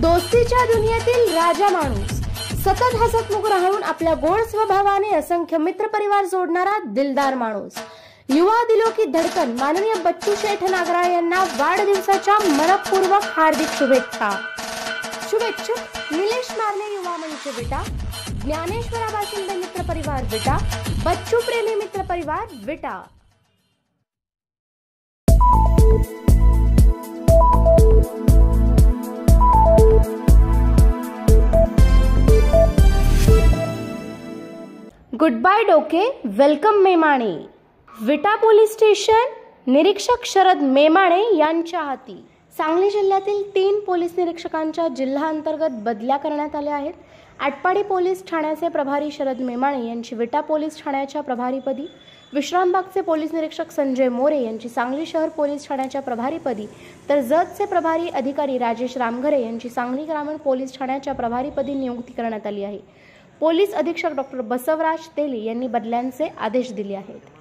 दोस्तीच्या दुनियेतील राजा माणूस, सतत हसतमुख राहून आपल्या गोड स्वभावाने असंख्य मित्र परिवार जोडणारा दिलदार माणूस, युवा दिलो की धडकन माननीय बच्चू शेठ नागराळ यांना वाढदिवसाच्या मनपूर्वक हार्दिक शुभेच्छा। शुभेच्छुक निलेश मारणे युवा मंच विटा, ज्ञानेश्वरा बाशिंदे मित्र परिवार विटा, बच्चू प्रेमी मित्र परिवार विटा। गुड बाय डोके, वेलकम मेमाणे। विटा पोलीस स्टेशन निरीक्षक शरद मेमाणे यांच्या हाती सांगली जिल्ह्यातील 3 पोलीस निरीक्षकांच्या जिल्हा अंतर्गत बदल्या करण्यात आल्या आहेत। आटपाडी पोलीस ठाण्याचे प्रभारी शरद मेमाणे यांची विटा पोलीस ठाण्याच्या प्रभारीपदी, विश्रामबागचे पोलीस निरीक्षक संजय मोरे यांची सांगली शहर पोलीस ठाण्याच्या प्रभारीपदी, तर जतचे प्रभारी अधिकारी राजेश रामघरे यांची सांगली ग्रामीण पोलीस ठाण्याच्या प्रभारीपदी नियुक्ती करण्यात आली आहे। पोलीस अधीक्षक डॉक्टर बसवराज तेली यांनी बदल्यांचे आदेश दिले आहेत।